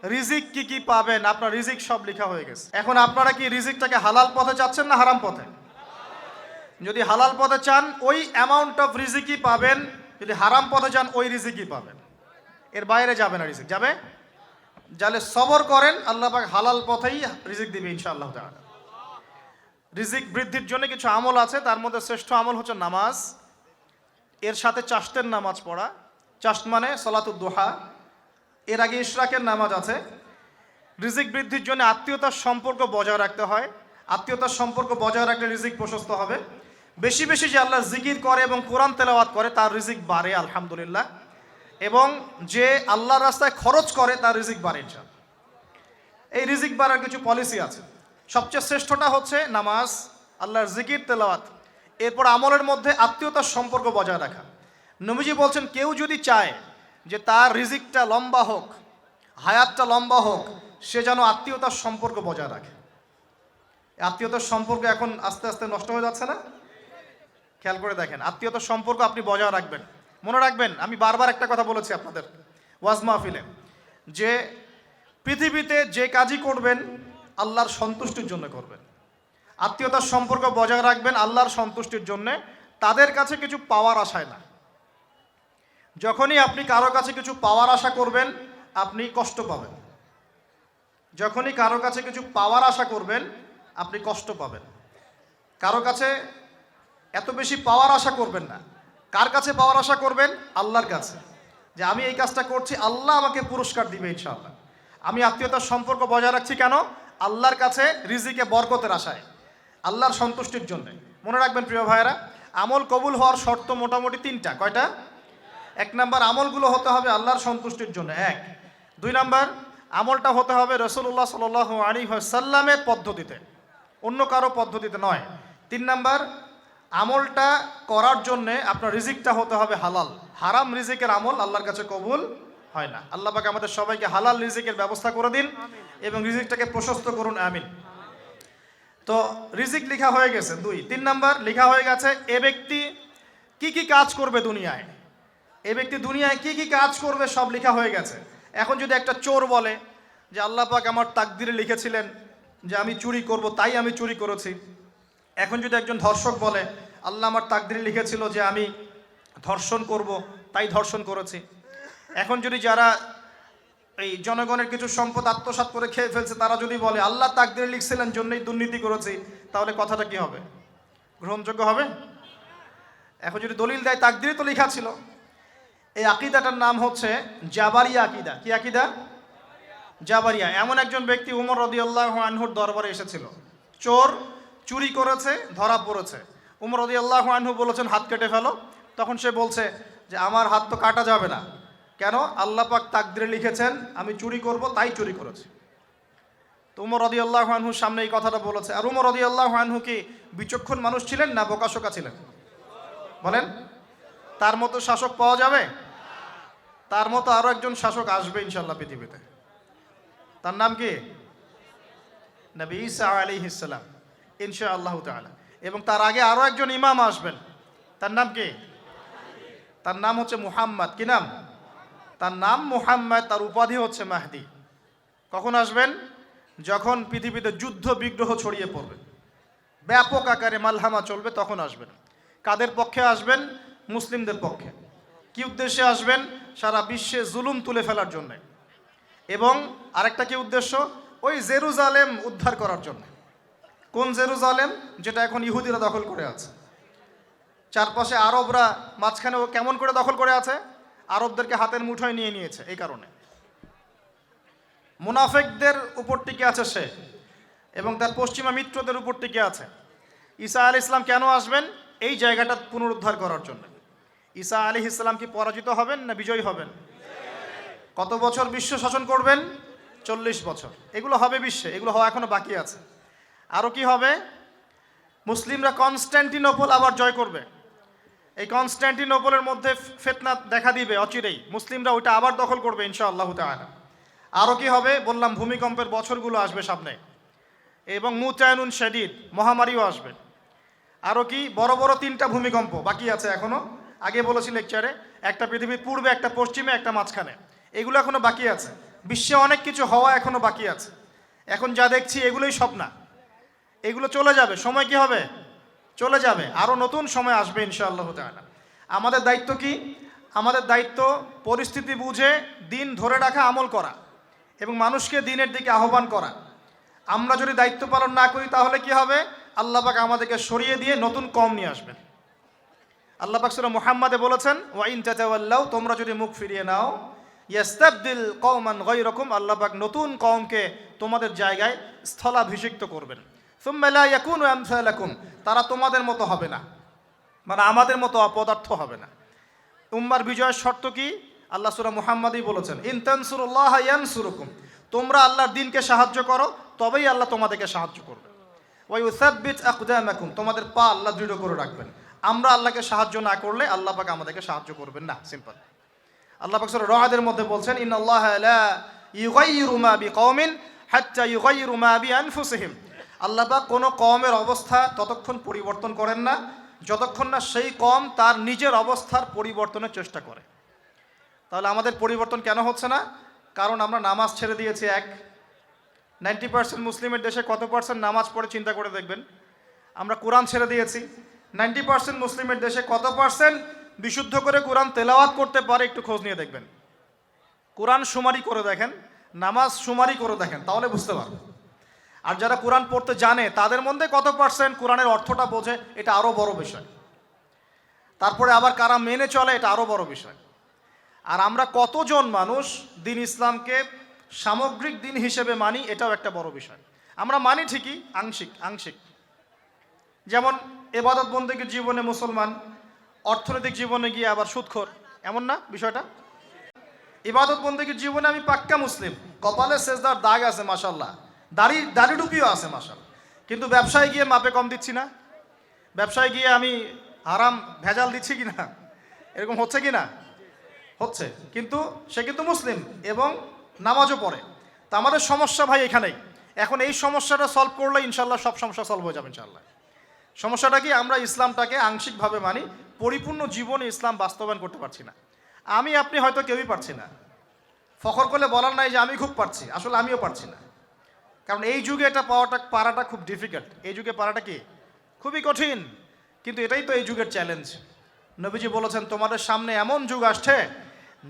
রিজিক কি কি পাবেন, আপনার রিজিক সব লেখা হয়ে গেছে। এখন আপনারা কি রিজিকটাকে হালাল পথে চাচ্ছেন না হারাম পথে? যদি হালাল পথে চান ওই অ্যামাউন্ট অফ রিজিকই পাবেন, যদি হারাম পথে চান ওই রিজিকই পাবেন, এর বাইরে যাবে না। রিজিক যাবে, যাহলে সবর করেন, আল্লাহ পাক হালাল পথেই রিজিক দিবে ইনশাআল্লাহ তাআলা। রিজিক বৃদ্ধির জন্য কিছু আমল আছে, তার মধ্যে শ্রেষ্ঠ আমল হচ্ছে নামাজ, এর সাথে চাশতের নামাজ পড়া। চাশত মানে সলাতুদ দুহা, এর আগে ইশরাকের নামাজ আছে। রিজিক বৃদ্ধির জন্য আত্মীয়তার সম্পর্ক বজায় রাখতে হয়, আত্মীয়তার সম্পর্ক বজায় রাখলে রিজিক প্রশস্ত হবে। বেশি বেশি যে আল্লাহ জিকির করে এবং কোরআন তেলাওয়াত করে তার রিজিক বাড়ে আলহামদুলিল্লাহ, এবং যে আল্লাহর রাস্তায় খরচ করে তার রিজিক বাড়ে ইনশাআল্লাহ। এই রিজিক বাড়ার কিছু পলিসি আছে। সবচেয়ে শ্রেষ্ঠটা হচ্ছে নামাজ, আল্লাহর জিকির তেলাওয়াত, এরপর আমলের মধ্যে আত্মীয়তার সম্পর্ক বজায় রাখা। নবীজি বলছেন কেউ যদি চায় যে তার রিজিকটা লম্বা হোক, হায়াতটা লম্বা হোক, সে যেন আত্মীয়তার সম্পর্ক বজায় রাখে। আত্মীয়তার সম্পর্ক এখন আস্তে আস্তে নষ্ট হয়ে যাচ্ছে না? খেয়াল করে দেখেন, আত্মীয়তার সম্পর্ক আপনি বজায় রাখবেন। মনে রাখবেন, আমি বারবার একটা কথা বলেছি আপনাদের ওয়াজ মাহফিলে, যে পৃথিবীতে যে কাজই করবেন আল্লাহর সন্তুষ্টির জন্য করবেন। আত্মীয়তার সম্পর্ক বজায় রাখবেন আল্লাহর সন্তুষ্টির জন্যে, তাদের কাছে কিছু পাওয়ার আশায় না। যখনই আপনি কারো কাছে কিছু পাওয়ার আশা করবেন আপনি কষ্ট পাবেন। যখনই কারো কাছে কিছু পাওয়ার আশা করবেন আপনি কষ্ট পাবেন। কারো কাছে এত বেশি পাওয়ার আশা করবেন না। কার কাছে পাওয়ার আশা করবেন? আল্লাহর কাছে, যে আমি এই কাজটা করছি আল্লাহ আমাকে পুরস্কার দিবে ইনশাআল্লাহ। আমি আত্মীয়তার সম্পর্ক বজায় রাখছি কেন? আল্লাহর কাছে রিজিকে বরকতের আশায়, আল্লাহর সন্তুষ্টির জন্য। মনে রাখবেন প্রিয় ভাইয়েরা, আমল কবুল হওয়ার শর্ত মোটামুটি তিনটা। কয়টা? এক নাম্বার, আমলগুলো হতে হবে আল্লাহর সন্তুষ্টির জন্য, এক। দুই নাম্বার, আমলটা হতে হবে রাসূলুল্লাহ সাল্লাল্লাহু আলাইহি ওয়াসাল্লামের পদ্ধতিতে, অন্য কারো পদ্ধতিতে নয়। তিন নাম্বার, আমলটা করার জন্যে আপনার রিজিকটা হতে হবে হালাল। হারাম রিজিকের আমল আল্লাহর কাছে কবুল হয় না। আল্লাহ পাক আমাদের সবাইকে হালাল রিজিকের ব্যবস্থা করে দিন এবং রিজিকটাকে প্রশস্ত করুন, আমিন। তো রিজিক লেখা হয়ে গেছে। তিন নাম্বার লেখা হয়ে গেছে এ ব্যক্তি কি কি কাজ করবে দুনিয়ায়, এ ব্যক্তি দুনিয়ায় কি কি কাজ করবে সব লেখা হয়ে গেছে। এখন যদি একটা চোর বলে যে আল্লাহ পাক আমার তাকদিরে লিখেছিলেন যে আমি চুরি করব, তাই আমি চুরি করেছি। এখন যদি একজন ধর্ষক বলে আল্লাহ আমার তাকদিরে লিখেছিল যে আমি ধর্ষণ করব, তাই ধর্ষণ করেছি। এখন যদি যারা এই জনগণের কিছু সম্পদ আত্মসাৎ করে খেয়ে ফেলছে তারা যদি বলে আল্লাহ তাকদিরে লিখছিলেন জন্যই দুর্নীতি করেছি, তাহলে কথাটা কি হবে? গ্রহণযোগ্য হবে? এখন যদি দলিল দেয় তাকদিরে তো লেখা ছিল। এই আকীদাটার নাম হচ্ছে জাবারিয়া আকীদা। কি আকীদা? জাবারিয়া। এমন একজন ব্যক্তি উমর রাদিয়াল্লাহু আনহুর দরবারে এসেছিল। চোর চুরি করেছে, ধরা পড়েছে। উমর রাদিয়াল্লাহু আনহু বলেছেন হাত কেটে ফেলো। তখন সে বলছে যে আমার হাত তো কাটা যাবে না। কেন? আল্লাহ পাক তাকদিরে লিখেছেন আমি চুরি করব, তাই চুরি করেছি। তো উমর রাদিয়াল্লাহু আনহুর সামনে এই কথাটা বলেছে। আর উমর রাদিয়াল্লাহু আনহু কি বিচক্ষণ মানুষ ছিলেন না বোকাশোকা ছিলেন? বলেন, তার মতো শাসক পাওয়া যাবে? তার মতো আরো একজন শাসক আসবে ইনশাআল্লাহ পৃথিবীতে। তার নাম কি? নবী ঈসা আলাইহিস সালাম ইনশাআল্লাহ তাআলা। এবং তার আগে আরো একজন ইমাম আসবেন। তার নাম কি? তার নাম হচ্ছে মুহাম্মদ। কি নাম? তার নাম মুহাম্মদ, তার উপাধি হচ্ছে মাহদি। কখন আসবেন? যখন পৃথিবীতে যুদ্ধ বিগ্রহ ছড়িয়ে পড়বে, ব্যাপক আকারে মালহামা চলবে, তখন আসবেন। কাদের পক্ষে আসবেন? মুসলিমদের পক্ষে। কি উদ্দেশ্যে আসবেন? সারা বিশ্বে জুলুম তুলে ফেলার জন্য। এবং আরেকটা কি উদ্দেশ্য? ওই জেরুজালেম উদ্ধার করার জন্য। কোন জেরুজালেম? যেটা এখন ইহুদিরা দখল করে আছে। চারপাশে আরবরা, মাঝখানে ও কেমন করে দখল করে আছে? আরবদেরকে হাতের মুঠোয় নিয়ে নিয়েছে। এই কারণে মুনাফিকদের উপর টিকে আছে সে, এবং তার পশ্চিমা মিত্রদের উপর টিকে আছে। ঈসা আলাইহিস সালাম কেন আসবেন? এই জায়গাটা পুনরুদ্ধার করার জন্য। ঈসা আলাইহিস সালাম কি পরাজিত হবেন না বিজয়ী হবেন? কত বছর বিশ্ব শাসন করবেন? 40 বছর। এগুলো হবে বিশ্বে, এগুলো হওয়া এখনো বাকি আছে। আরও কি হবে? মুসলিমরা কনস্ট্যান্টিনোপল আবার জয় করবে। এই কনস্ট্যান্টিনোপলের মধ্যে ফিতনা দেখা দিবে অচিরেই, মুসলিমরা ওইটা আবার দখল করবে ইনশাআল্লাহু তাআলা। আরও কি হবে? বললাম ভূমিকম্পের বছরগুলো আসবে সামনে, এবং মুতায়নুন শাদীদ, মহামারীও আসবে। আরও কি? বড় বড় 3টা ভূমিকম্প বাকি আছে এখনো। আগে বলেছি লেকচারে, একটা পৃথিবীর পূর্বে, একটা পশ্চিমে, একটা মাঝখানে। এগুলো এখনো বাকি আছে। বিশ্বে অনেক কিছু হওয়া এখনো বাকি আছে। এখন যা দেখছি এগুলোই সব না, এগুলো চলে যাবে। সময় কি হবে? চলে যাবে, আরও নতুন সময় আসবে ইনশাআল্লাহ তাআলা। আমাদের দায়িত্ব কি? আমাদের দায়িত্ব পরিস্থিতি বুঝে দিন ধরে রাখা, আমল করা এবং মানুষকে দিনের দিকে আহ্বান করা। আমরা যদি দায়িত্ব পালন না করি তাহলে কি হবে? আল্লাহ পাক আমাদেরকে সরিয়ে দিয়ে নতুন কওম নিয়ে আসবেন। আল্লাহ পাক সূরা মুহাম্মাদে বলেছেন, ওয়া ইন তাতাওয়াল্লাউ, তোমরা যদি মুখ ফিরিয়ে নাও, ইয়াস্তাবদিল কওমান গায়রাকুম, আল্লাহ পাক নতুন কওমকে তোমাদের জায়গায় স্থলাভিষিক্ত করবেন। সুম্মা লা ইয়াকুনু আমসালাকুম, তারা তোমাদের মতো হবে না, মানে আমাদের মতো অপদার্থ হবে না। উম্মার বিজয়ের শর্ত কি? আল্লাহ সূরা মুহাম্মাদেই বলেছেন, ইন তানসুরুল্লাহ ইয়ানসুরুকুম, তোমরা আল্লাহর দ্বীনকে সাহায্য করো তবেই আল্লাহ তোমাদেরকে সাহায্য করবে। ওয়া ইউসাব্বিত আকদামাকুম, তোমাদের পা আল্লাহ দৃঢ় করে রাখবেন। আমরা আল্লাহকে সাহায্য না করলে আল্লাহ পাক আমাদেরকে সাহায্য করবেন না, সিম্পল। আল্লাহ পাক সূরা রাদের মধ্যে বলছেন, ইন্নাল্লাহা লা ইউগাইয়িরু মা বিকওমিন হাত্তা ইউগাইয়িরু মা বিআনফুসিহিম, আল্লাহ পাক কোনো কওমের অবস্থা ততক্ষণ পরিবর্তন করেন না যতক্ষণ না সেই কওম তার নিজের অবস্থার পরিবর্তনের চেষ্টা করে। তাহলে আমাদের পরিবর্তন কেন হচ্ছে না? কারণ আমরা নামাজ ছেড়ে দিয়েছি। 90% মুসলিমের দেশে কত পার্সেন্ট নামাজ পড়ে চিন্তা করে দেখবেন। আমরা কোরআন ছেড়ে দিয়েছি। 90% মুসলিমের দেশে কত পার্সেন্ট বিশুদ্ধ করে কোরআন তেলাওয়াত করতে পারে একটু খোঁজ নিয়ে দেখবেন। কোরআন শুমারি করে দেখেন, নামাজ শুমারি করে দেখেন, তাহলে বুঝতে পারবেন। আর যারা কোরআন পড়তে জানে তাদের মধ্যে কত পার্সেন্ট কোরআনের অর্থটা বোঝে, এটা আরও বড় বিষয়। তারপরে আবার কারা মেনে চলে, এটা আরও বড় বিষয়। আর আমরা কতজন মানুষ দিন ইসলামকে সামগ্রিক দিন হিসেবে মানি, এটাও একটা বড় বিষয়। আমরা মানি ঠিকই, আংশিক আংশিক। যেমন ইবাদত বন্দেগীর জীবনে মুসলমান, অর্থনৈতিক জীবনে গিয়ে আবার সুদখোর, এমন না বিষয়টা? ইবাদত বন্দেগীর জীবনে আমি পাক্কা মুসলিম, কপালে সেজদার দাগ আছে মাশাআল্লাহ, দাড়ি টুপিও আছে মাশাআল্লাহ, কিন্তু ব্যবসায় গিয়ে মাপে কম দিচ্ছি না, ব্যবসায় গিয়ে আমি হারাম ভেজাল দিচ্ছি কি না, এরকম হচ্ছে কি না? হচ্ছে। কিন্তু সে কিন্তু মুসলিম এবং নামাজও পড়ে। তা আমাদের সমস্যা ভাই এখানেই। এখন এই সমস্যাটা সলভ করলে ইনশাল্লাহ সব সমস্যা সলভ হয়ে যাবে ইনশাল্লাহ। সমস্যাটা কি? আমরা ইসলামটাকে আংশিকভাবে মানি, পরিপূর্ণ জীবনে ইসলাম বাস্তবায়ন করতে পারছি না। আমি আপনি হয়তো কেউই পারছি না। ফখর করলে বলার নাই যে আমি খুব পারছি, আসলে আমিও পারছি না। কারণ এই যুগে এটা পারাটা খুব ডিফিকাল্ট। এই যুগে পারাটা কি খুবই কঠিন, কিন্তু এটাই তো এই যুগের চ্যালেঞ্জ। নবীজি বলেছেন, তোমাদের সামনে এমন যুগ আসছে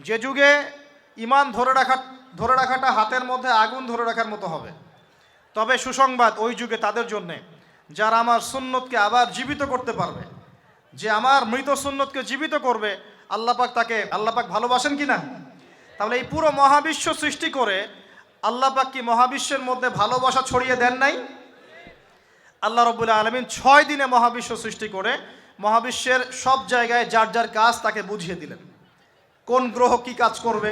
যে যুগে ঈমান ধরে রাখাটা হাতের মধ্যে আগুন ধরে রাখার মতো হবে। তবে সুসংবাদ ওই যুগে তাদের জন্যে যারা আমার সুন্নতকে আবার জীবিত করতে পারবে। যে আমার মৃত সুন্নতকে জীবিত করবে, আল্লাহ পাক ভালোবাসেন কি না? তাহলে এই পুরো মহাবিশ্ব সৃষ্টি করে আল্লাহ পাক কি মহাবিশ্বের মধ্যে ভালোবাসা ছড়িয়ে দেন নাই? আল্লাহ রাব্বুল আলামিন 6 দিনে মহাবিশ্ব সৃষ্টি করে মহাবিশ্বের সব জায়গায় যার যার কাজ তাকে বুঝিয়ে দিলেন। কোন গ্রহ কি কাজ করবে,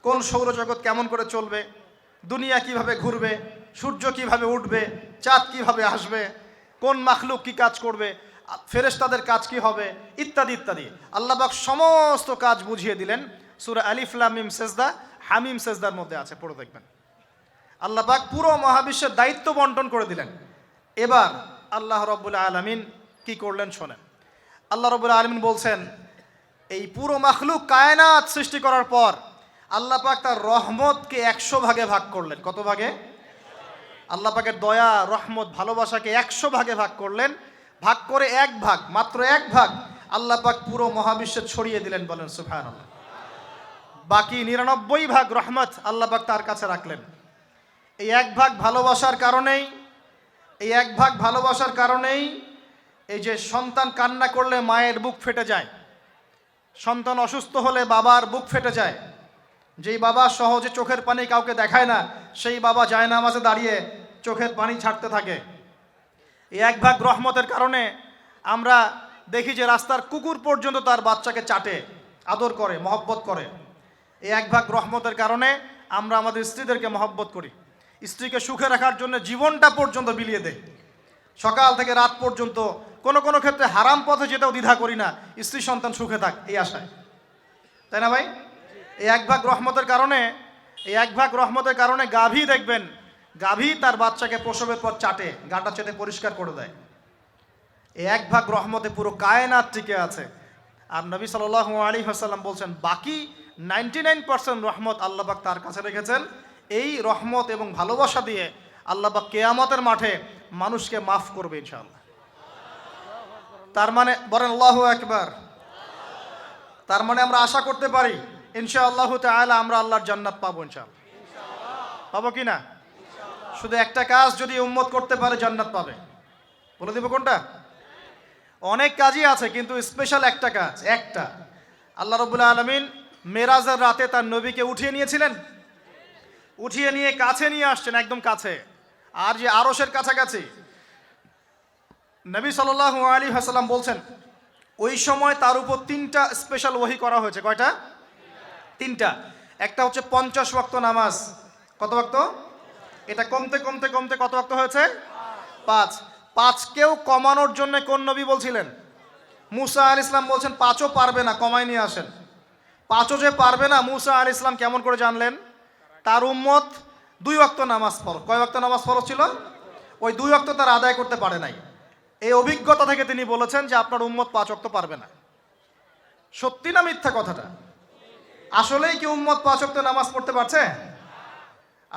কোন সৌরজগৎ কেমন করে চলবে, দুনিয়া কিভাবে ঘুরবে, সূর্য কিভাবে উঠবে, চাঁদ কিভাবে আসবে, কোন মাখলুক কি কাজ করবে, ফেরেশতাদের কাজ কি হবে, ইত্যাদি ইত্যাদি। আল্লাহ পাক সমস্ত কাজ বুঝিয়ে দিলেন। সূরা আলিফ লাম মিম সেজদা, হামিম সেজদার মধ্যে আছে, পড়ে দেখবেন। আল্লাহ পাক পুরো মহাবিশ্বের দায়িত্ব বন্টন করে দিলেন। এবার আল্লাহ রাব্বুল আলামিন কি করলেন শোনেন। আল্লাহ রাব্বুল আলামিন বলছেন, এই পুরো মাখলুক কায়নাত সৃষ্টি করার পর আল্লাহ পাক তার রহমতকে 100 ভাগে ভাগ করলেন। কত ভাগে? আল্লাহ পাকের দয়া, রহমত, ভালোবাসাকে 100 ভাগে ভাগ করলেন। ভাগ করে এক ভাগ, মাত্র এক ভাগ আল্লাহ পাক পুরো মহাবিশ্বে ছড়িয়ে দিলেন, বলেন সুবহানাল্লাহ। বাকি 99 ভাগ রহমত আল্লাহ পাক তার কাছে রাখলেন। এই এক ভাগ ভালোবাসার কারণেই এই যে সন্তান কান্না করলে মায়ের বুক ফেটে যায়, সন্তান অসুস্থ হলে বাবার বুক ফেটে যায়, যেই বাবা সহজে চোখের পানি কাউকে দেখায় না সেই বাবা জায়নামাজে দাঁড়িয়ে চোখের পানি ছাড়তে থাকে। এই এক ভাগ রহমতের কারণে আমরা দেখি যে রাস্তার কুকুর পর্যন্ত তার বাচ্চাকে চাটে, আদর করে, মহব্বত করে। এই এক ভাগ রহমতের কারণে আমরা আমাদের স্ত্রীদেরকে মহব্বত করি, স্ত্রীকে সুখে রাখার জন্য জীবনটা পর্যন্ত বিলিয়ে দেয়, সকাল থেকে রাত পর্যন্ত। কোনো ক্ষেত্রে হারাম পথে যেটাও দ্বিধা করি না, স্ত্রী সন্তান সুখে থাক এই আশায়, তাই না ভাই? এই এক ভাগ রহমতের কারণে গাভী দেখবেন, গাভী তার বাচ্চাকে প্রসবের পর চাটে, গাটা চেটে পরিষ্কার করে দেয়। এই এক ভাগ রহমতে পুরো কায়নাত টিকে আছে। আর নবী সাল্লাল্লাহু আলাইহি ওয়াসাল্লাম বলছেন, বাকি 99% রহমত আল্লাহ পাক তার কাছে রেখেছেন। এই রহমত এবং ভালোবাসা দিয়ে আল্লাহ পাক কিয়ামতের মাঠে মানুষকে মাফ করবে ইনশাআল্লাহ। তার মানে বলেন আল্লাহু আকবার। তার মানে আমরা আশা করতে পারি ইনশাআল্লাহ তাআলা আমরা আল্লাহর জান্নাত পাবো ইনশাআল্লাহ। পাবো কি না? শুধু একটা কাজ যদি উম্মত করতে পারে জান্নাত পাবে। বলে দেব কোনটা? অনেক কাজই আছে কিন্তু স্পেশাল একটা কাজ, একটা। আল্লাহ রাব্বুল আলামিন মেরাজের রাতে তার নবীকে উঠিয়ে নিয়েছিলেন, উঠিয়ে নিয়ে কাছে নিয়ে আসছেন, একদম কাছে, আর যে আরশের কাছাকাছি। নবী সাল্লাল্লাহু আলাইহি ওয়াসাল্লাম বলছেন ওই সময় তার উপর 3টা স্পেশাল ওহী করা হয়েছে। কয়টা? 3টা। একটা হচ্ছে 50 ওয়াক্ত নামাজ। কত ওয়াক্ত? এটা কমতে কমতে কমতে কত ওয়াক্ত হয়েছে? 5। 5কেও কমানোর জন্য কোন নবী বলছিলেন? মুসা আলাইহিস সালাম বলছেন 5ও পারবে না, কমাই নিয়ে আসেন। 5ও যে পারবে না, মুসা আলাইহিস সালাম কেমন করে জানলেন? তার উম্মত 2 ওয়াক্ত নামাজ ফরজ। কয় ওয়াক্ত নামাজ ফরজ ছিল? ওই 2 ওয়াক্ত তার আদায় করতে পারে নাই। এই অভিজ্ঞতা থেকে তিনি বলেছেন যে আপনার উম্মত 5 ওয়াক্ত পারবে না। সত্যি না মিথ্যা কথাটা? আসলেই কি উম্মত 5 ওয়াক্ত নামাজ পড়তে পারছে?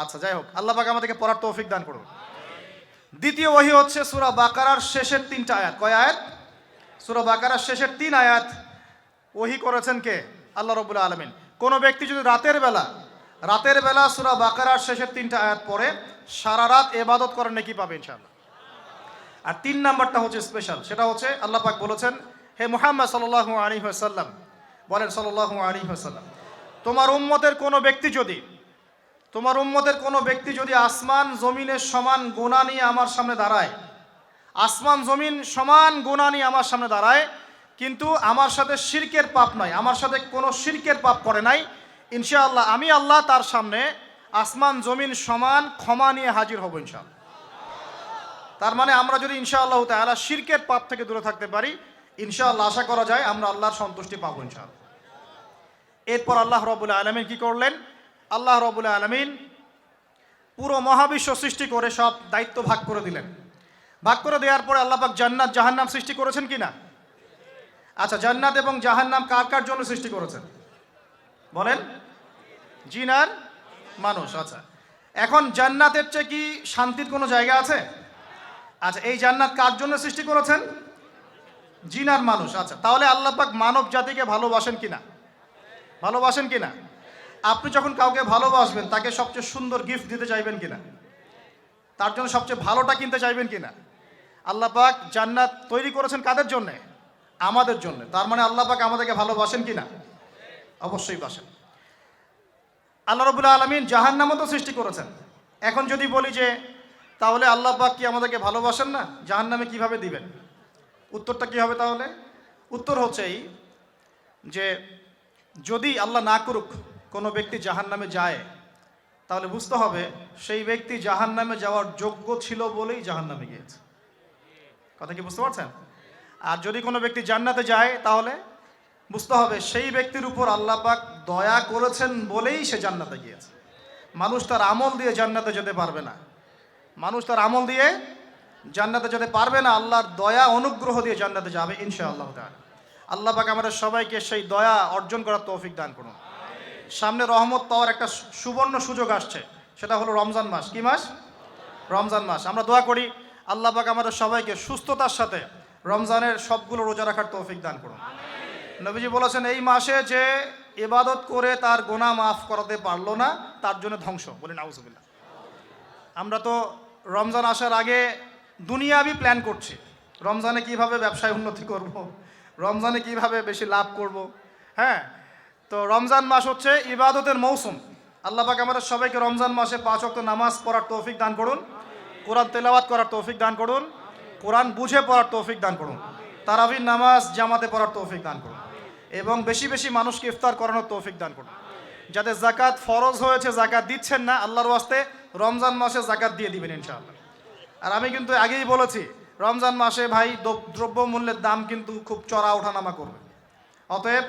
আচ্ছা, যাই হোক, আল্লাহ পাক আমাদেরকে পড়ার তৌফিক দান করুন। দ্বিতীয় ওহী হচ্ছে সূরা বাকারার শেষের 3টা আয়াত। কয় আয়াত? সূরা বাকারার শেষের 3 আয়াত ওহী করেছেন কে? আল্লাহ রাব্বুল আলামিন। কোন ব্যক্তি যদি রাতের বেলা সূরা বাকারার শেষের 3টা আয়াত পড়ে সারা রাত ইবাদত করার নেকি পাবে ইনশাআল্লাহ। আর 3 নাম্বারটা হচ্ছে স্পেশাল, সেটা হচ্ছে আল্লাহ পাক বলেছেন, হে মুহাম্মদ সাল্লাল্লাহু আলাইহি ওয়াসাল্লাম, বলেন সাল্লাল্লাহু আলাইহি ওয়াসাল্লাম, তোমার উম্মতের কোনো ব্যক্তি যদি আসমান জমিনের সমান গুনাহ নিয়ে আমার সামনে দাঁড়ায়, আসমান জমিন সমান গুনাহ নিয়ে আমার সামনে দাঁড়ায়, কিন্তু আমার সাথে শিরকের পাপ নাই, আমার সাথে কোনো শিরকের পাপ করে নাই, ইনশাআল্লাহ আমি আল্লাহ তার সামনে আসমান জমিন সমান ক্ষমা নিয়ে হাজির হব ইনশাআল্লাহ। তার মানে আমরা যদি ইনশাআল্লাহ তাআলা শিরকের পাপ থেকে দূরে থাকতে পারি, ইনশাআল্লাহ আশা করা যায় আমরা আল্লাহর সন্তুষ্টি পাবো ইনশাআল্লাহ। এরপর আল্লাহ রাব্বুল আলামিন কি করলেন? আল্লাহ রাব্বুল আলামিন পুরো মহাবিশ্ব সৃষ্টি করে সব দায়িত্ব ভাগ করে দিলেন। ভাগ করে দেওয়ার পরে আল্লাহ পাক জান্নাত জাহান্নাম সৃষ্টি করেছেন কিনা? আচ্ছা, জান্নাত এবং জাহান্নাম কার কার জন্য সৃষ্টি করেছেন বলেন? জিন আর মানুষ। আচ্ছা, এখন জান্নাতের চেয়ে কি শান্তির কোনো জায়গা আছে? আচ্ছা, এই জান্নাত কার জন্য সৃষ্টি করেছেন? জিন আর মানুষ। আচ্ছা, তাহলে আল্লাহ পাক মানব জাতিকে ভালোবাসেন কিনা? ভালোবাসেন কিনা? আপনি যখন কাউকে ভালোবাসবেন তাকে সবচেয়ে সুন্দর গিফট দিতে চাইবেন কিনা? তার জন্য সবচেয়ে ভালোটা কিনতে চাইবেন কিনা? আল্লাহ পাক জান্নাত তৈরি করেছেন কাদের জন্য? আমাদের জন্য। তার মানে আল্লাহ পাক আমাদেরকে ভালোবাসেন কিনা? অবশ্যই বাসেন। আল্লাহ রাব্বুল আলামিন জাহান্নামও তো সৃষ্টি করেছেন। এখন যদি বলি যে তাহলে আল্লাহ পাক কি আমাদেরকে ভালোবাসেন না, জাহান্নামে কিভাবে দিবেন? উত্তরটা কি হবে তাহলে? উত্তর হচ্ছে এই যে যদি আল্লাহ না করুক কোনো ব্যক্তি জাহান্নামে যায়, তাহলে বুঝতে হবে সেই ব্যক্তি জাহান্নামে যাওয়ার যোগ্য ছিল বলেই জাহান্নামে গিয়েছে। কথা কি বুঝতে পারছেন? আর যদি কোনো ব্যক্তি জান্নাতে যায় তাহলে বুঝতে হবে সেই ব্যক্তির উপর আল্লাহ পাক দয়া করেছেন বলেই সে জান্নাতে গিয়েছে। মানুষ তার আমল দিয়ে জান্নাতে যেতে পারবে না। মানুষ তার আমল দিয়ে জান্নাতে যেতে পারবে না, আল্লাহর দয়া অনুগ্রহ দিয়ে জান্নাতে যাবে ইনশাআল্লাহ তাআলা। আল্লাহ পাক আমাদের সবাইকে সেই দয়া অর্জন করার তৌফিক দান করুন। সামনে রহমত পাওয়ার একটা সুবর্ণ সুযোগ আসছে, সেটা হলো রমজান মাস। কি মাস? রমজান মাস। আমরা দোয়া করি আল্লাহ পাক আমাদের সবাইকে সুস্থতার সাথে রমজানের সবগুলো রোজা রাখার তৌফিক দান করুন। নবীজি বলেছেন এই মাসে যে ইবাদত করে তার গুনাহ মাফ করাতে পারলো না তার জন্য ধ্বংস। বলি নাউজুবিল্লাহ। আমরা তো রমজান আসার আগে দুনিয়াবি প্ল্যান করছি, রমজানে কিভাবে ব্যবসায় উন্নতি করব, রমজানে কিভাবে বেশি লাভ করব। হ্যাঁ, তো রমজান মাস হচ্ছে ইবাদতের মৌসুম। আল্লাহ পাক আমাদের সবাইকে রমজান মাসে 5 ওয়াক্ত নামাজ পড়ার তৌফিক দান করুন, কোরআন তেলাওয়াত করার তৌফিক দান করুন, কোরআন বুঝে পড়ার তৌফিক দান করুন, তারাবির নামাজ জামাতে পড়ার তৌফিক দান করুন, এবং বেশি বেশি মানুষকে ইফতার করানোর তৌফিক দান করুন। যাদের যাকাত ফরজ হয়েছে যাকাত দিচ্ছেন না, আল্লাহর ওয়াস্তে রমজান মাসে যাকাত দিয়ে দিবেন ইনশাআল্লাহ। আর আমি কিন্তু আগেই বলেছি রমজান মাসে ভাই দ্রব্যমূল্যের দাম কিন্তু খুব চড়া ওঠানামা করবে। অতএব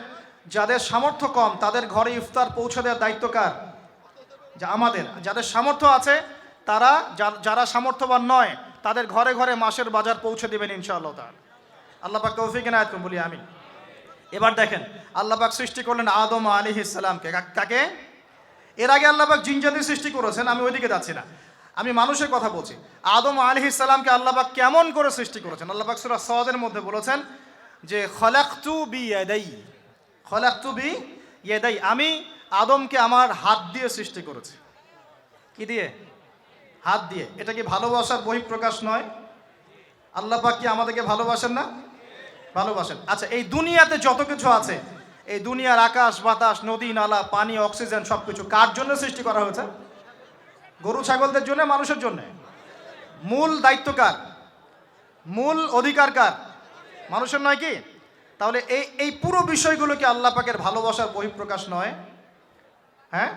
যাদের সামর্থ্য কম তাদের ঘরে ইফতার পৌঁছে দেওয়ার দায়িত্ব কার? যা আমাদের। যাদের সামর্থ্য আছে তারা, যারা সামর্থ্যবান নয় তাদের ঘরে ঘরে মাসের বাজার পৌঁছে দেবেন ইনশাআল্লাহ তাআলা। আল্লাহ পাক তৌফিক এনায়েত করুন, বলি আমিন। এবার দেখেন আল্লাহ পাক সৃষ্টি করলেন আদম আলাইহিস সালামকে। কাকে? এর আগে আল্লাহ পাক জিন জাতি সৃষ্টি করেছেন, আমি ওইদিকে যাচ্ছি না, আমি মানুষের কথা বলছি। আদম আলাইহিস সালামকে আল্লাহ পাক কেমন করে সৃষ্টি করেছেন? আল্লাহ পাক সূরা সাদের মধ্যে বলেছেন যে খলাকতু বিয়াদাই, খলাকতু বিয়াদাই, আমি আদমকে আমার হাত দিয়ে সৃষ্টি করেছি। কি দিয়ে? হাত দিয়ে। এটা কি ভালোবাসার বহিঃপ্রকাশ নয়? আল্লাহ পাক কি আমাদেরকে ভালোবাসেন না? ভালোবাসেন। আচ্ছা, এই দুনিয়াতে যত কিছু আছে, এই দুনিয়ার আকাশ বাতাস নদী নালা পানি অক্সিজেন সবকিছু কার জন্য সৃষ্টি করা হয়েছে? গরু ছাগলদের জন্য, মানুষের জন্য? মূল দায়িত্ব কার? মূল অধিকার কার? মানুষের নয় কি? তাহলে এই এই পুরো বিষয়গুলো কি আল্লাহ পাকের ভালোবাসার বহিঃপ্রকাশ নয়? হ্যাঁ।